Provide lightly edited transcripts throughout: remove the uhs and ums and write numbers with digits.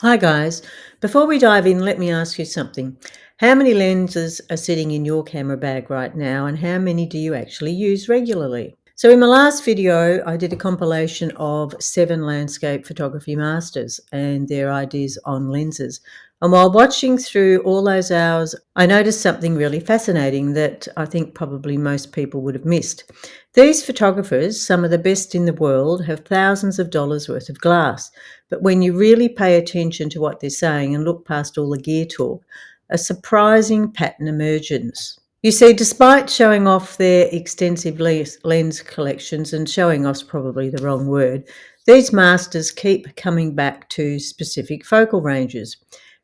Hi guys, before we dive in, let me ask you something. How many lenses are sitting in your camera bag right now, and how many do you actually use regularly? So in my last video, I did a compilation of 7 landscape photography masters and their ideas on lenses. And while watching through all those hours, I noticed something really fascinating that I think probably most people would have missed. These photographers, some of the best in the world, have thousands of dollars worth of glass. But when you really pay attention to what they're saying and look past all the gear talk, a surprising pattern emerges. You see, despite showing off their extensive lens collections, and showing off's probably the wrong word, these masters keep coming back to specific focal ranges.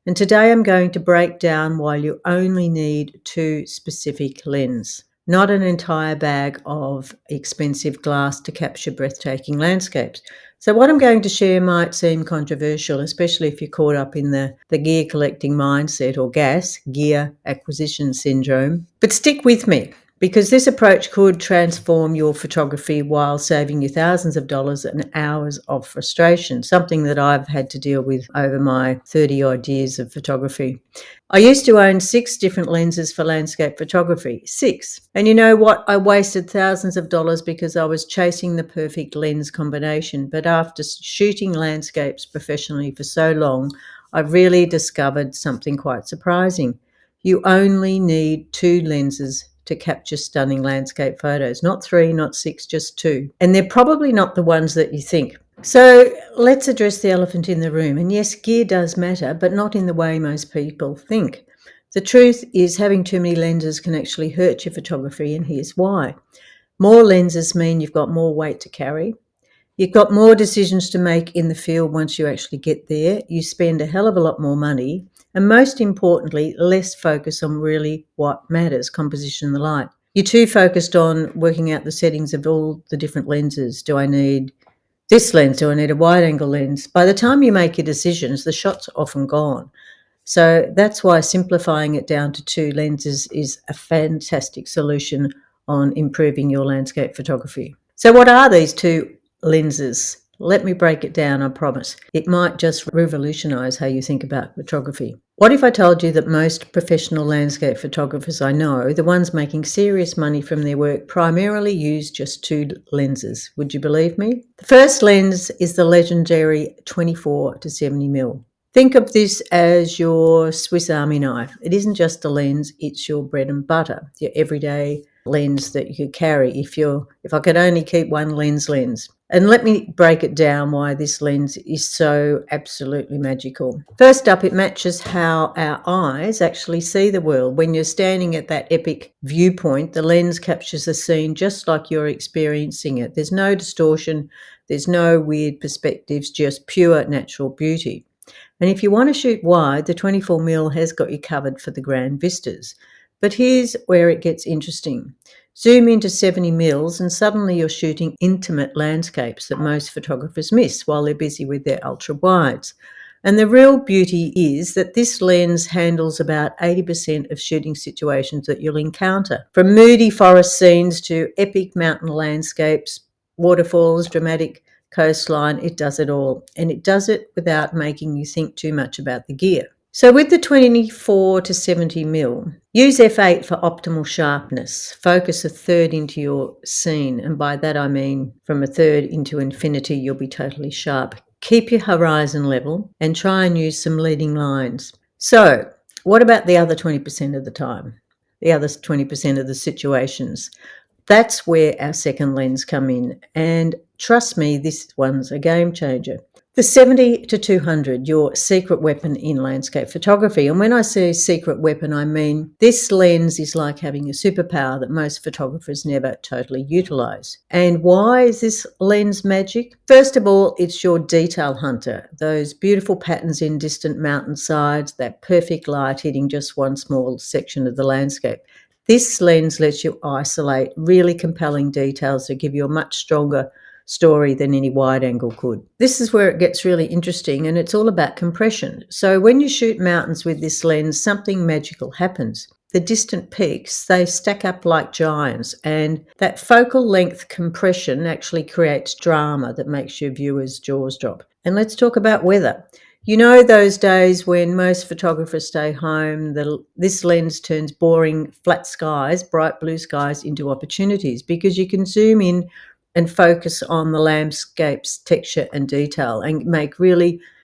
And today I'm going to break down why you only need 2 specific lenses, not an entire bag of expensive glass to capture breathtaking landscapes. So what I'm going to share might seem controversial, especially if you're caught up in the gear collecting mindset, or GAS, gear acquisition syndrome. But stick with me, because this approach could transform your photography while saving you thousands of dollars and hours of frustration, something that I've had to deal with over my 30-odd years of photography. I used to own 6 different lenses for landscape photography. 6. And you know what? I wasted thousands of dollars because I was chasing the perfect lens combination. But after shooting landscapes professionally for so long, I really discovered something quite surprising. You only need 2 lenses to capture stunning landscape photos. Not 3, not 6, just 2. And they're probably not the ones that you think. So let's address the elephant in the room. And yes, gear does matter, but not in the way most people think. The truth is, having too many lenses can actually hurt your photography, and here's why. More lenses mean you've got more weight to carry. You've got more decisions to make in the field once you actually get there. You spend a hell of a lot more money. And most importantly, less focus on really what matters, composition and the light. You're too focused on working out the settings of all the different lenses. Do I need this lens? Do I need a wide angle lens? By the time you make your decisions, the shot's often gone. So that's why simplifying it down to 2 lenses is a fantastic solution on improving your landscape photography. So what are these 2 lenses? Let me break it down, I promise. It might just revolutionize how you think about photography. What if I told you that most professional landscape photographers I know, the ones making serious money from their work, primarily use just 2 lenses? Would you believe me? The first lens is the legendary 24 to 70mm. Think of this as your Swiss Army knife. It isn't just a lens, it's your bread and butter, your everyday lens that you could carry if I could only keep one lens. And let me break it down why this lens is so absolutely magical. First up, it matches how our eyes actually see the world. When you're standing at that epic viewpoint, the lens captures the scene just like you're experiencing it. There's no distortion, there's no weird perspectives, just pure natural beauty. And if you want to shoot wide, the 24mm has got you covered for the grand vistas. But here's where it gets interesting. Zoom into 70mm and suddenly you're shooting intimate landscapes that most photographers miss while they're busy with their ultra wides. And the real beauty is that this lens handles about 80% of shooting situations that you'll encounter, from moody forest scenes to epic mountain landscapes, waterfalls, dramatic coastline. It does it all, and it does it without making you think too much about the gear. So with the 24 to 70mm, use f8 for optimal sharpness. Focus a third into your scene, and by that I mean from a third into infinity, you'll be totally sharp. Keep your horizon level and try and use some leading lines. So what about the other 20% of the time? The other 20% of the situations? That's where our second lens come in, and trust me, this one's a game changer. The 70 to 200, your secret weapon in landscape photography. And when I say secret weapon, I mean this lens is like having a superpower that most photographers never totally utilize. And why is this lens magic? First of all, it's your detail hunter. Those beautiful patterns in distant mountainsides, that perfect light hitting just one small section of the landscape. This lens lets you isolate really compelling details that give you a much stronger story than any wide angle could. This is where it gets really interesting, and it's all about compression. So when you shoot mountains with this lens, something magical happens. The distant peaks, they stack up like giants, and that focal length compression actually creates drama that makes your viewers' jaws drop. And let's talk about weather. You know those days when most photographers stay home, this lens turns boring flat skies, bright blue skies, into opportunities because you can zoom in and focus on the landscape's texture and detail and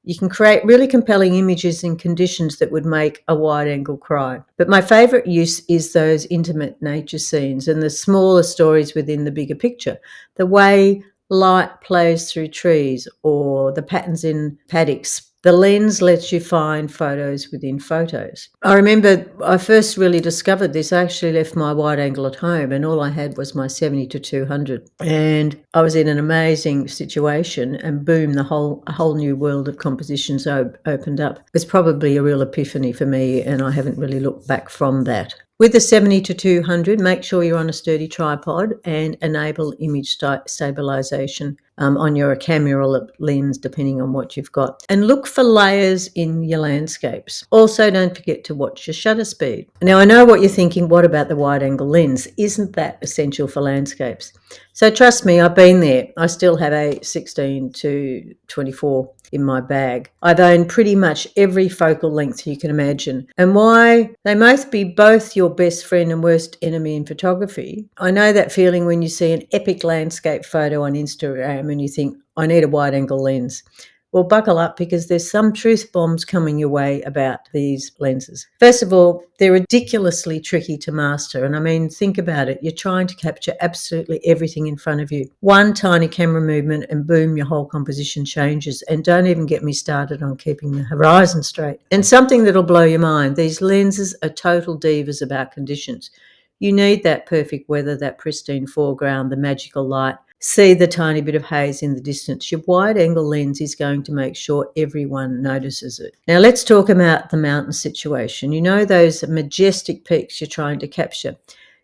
you can create really compelling images in conditions that would make a wide angle cry. But my favourite use is those intimate nature scenes and the smaller stories within the bigger picture. The way light plays through trees or the patterns in paddocks. The lens lets you find photos within photos. I remember I first really discovered this. I actually left my wide angle at home and all I had was my 70 to 200. And I was in an amazing situation and boom, a whole new world of compositions opened up. It was probably a real epiphany for me and I haven't really looked back from that. With the 70 to 200, make sure you're on a sturdy tripod and enable image stabilization on your camera lens, depending on what you've got. And look for layers in your landscapes. Also, don't forget to watch your shutter speed. Now, I know what you're thinking, what about the wide angle lens? Isn't that essential for landscapes? So trust me, I've been there. I still have a 16 to 24 in my bag. I've owned pretty much every focal length you can imagine. And why they must be both your best friend and worst enemy in photography. I know that feeling when you see an epic landscape photo on Instagram and you think, I need a wide angle lens. Well, buckle up because there's some truth bombs coming your way about these lenses. First of all, they're ridiculously tricky to master. And I mean, think about it. You're trying to capture absolutely everything in front of you. One tiny camera movement and boom, your whole composition changes. And don't even get me started on keeping the horizon straight. And something that'll blow your mind, these lenses are total divas about conditions. You need that perfect weather, that pristine foreground, the magical light. See the tiny bit of haze in the distance. Your wide angle lens is going to make sure everyone notices it. Now let's talk about the mountain situation. You know those majestic peaks you're trying to capture.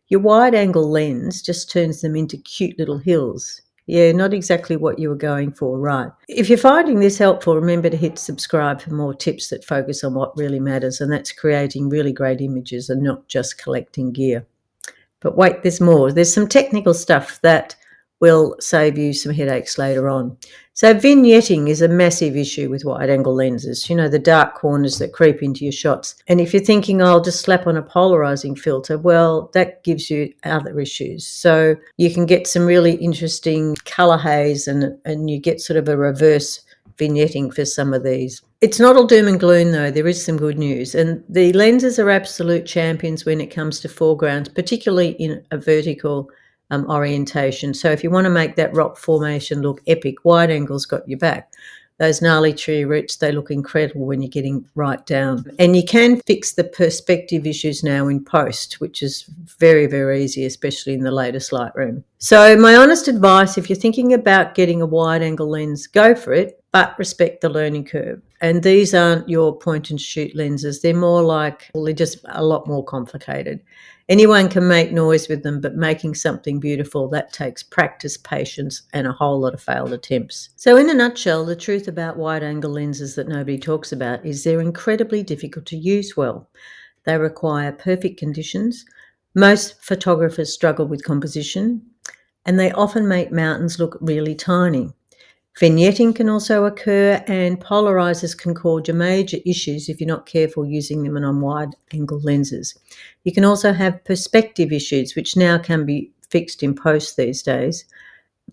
Your wide angle lens just turns them into cute little hills. Yeah, not exactly what you were going for, right? If you're finding this helpful, remember to hit subscribe for more tips that focus on what really matters, and that's creating really great images and not just collecting gear. But wait, there's more. There's some technical stuff that will save you some headaches later on. So vignetting is a massive issue with wide angle lenses. You know, the dark corners that creep into your shots. And if you're thinking, oh, I'll just slap on a polarizing filter, well, that gives you other issues. So you can get some really interesting color haze and you get sort of a reverse vignetting for some of these. It's not all doom and gloom though, there is some good news. And the lenses are absolute champions when it comes to foregrounds, particularly in a vertical orientation. So if you want to make that rock formation look epic, wide angle's got your back. Those gnarly tree roots, they look incredible when you're getting right down. And you can fix the perspective issues now in post, which is very, very easy, especially in the latest Lightroom. So my honest advice, if you're thinking about getting a wide angle lens, go for it, but respect the learning curve. And these aren't your point and shoot lenses. They're more like, well, they're just a lot more complicated. Anyone can make noise with them, but making something beautiful, that takes practice, patience, and a whole lot of failed attempts. So in a nutshell, the truth about wide-angle lenses that nobody talks about is they're incredibly difficult to use well. They require perfect conditions. Most photographers struggle with composition, and they often make mountains look really tiny. Vignetting can also occur, and polarizers can cause you major issues if you're not careful using them on wide-angle lenses. You can also have perspective issues, which now can be fixed in post these days,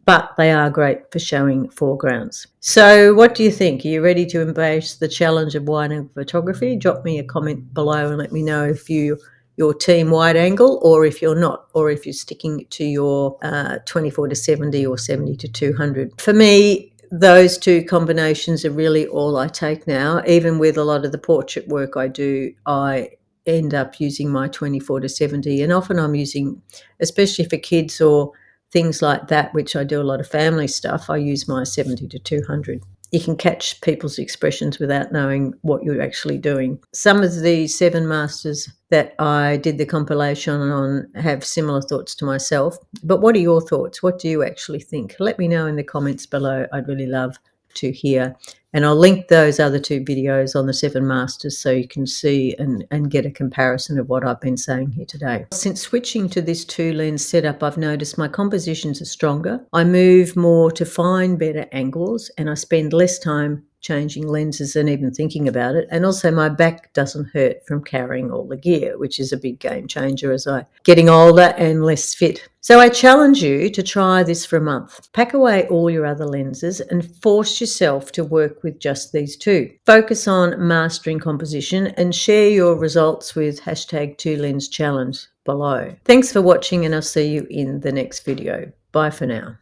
but they are great for showing foregrounds. So what do you think? Are you ready to embrace the challenge of wide-angle photography? Drop me a comment below and let me know if your team wide angle or if you're not, or if you're sticking to your 24 to 70 or 70 to 200. For me, those two combinations are really all I take now. Even with a lot of the portrait work I do, I end up using my 24 to 70, and often I'm using, especially for kids or things like that, which I do a lot of family stuff, I use my 70 to 200. You can catch people's expressions without knowing what you're actually doing. Some of the 7 masters that I did the compilation on have similar thoughts to myself. But what are your thoughts? What do you actually think? Let me know in the comments below. I'd really love to here. And I'll link those other two videos on the 7 Masters so you can see and get a comparison of what I've been saying here today. Since switching to this 2-lens setup, I've noticed my compositions are stronger. I move more to find better angles, and I spend less time changing lenses and even thinking about it. And also my back doesn't hurt from carrying all the gear, which is a big game changer as I'm getting older and less fit. So I challenge you to try this for a month. Pack away all your other lenses and force yourself to work with just these two. Focus on mastering composition and share your results with #2lens challenge below. Thanks for watching, and I'll see you in the next video. Bye for now.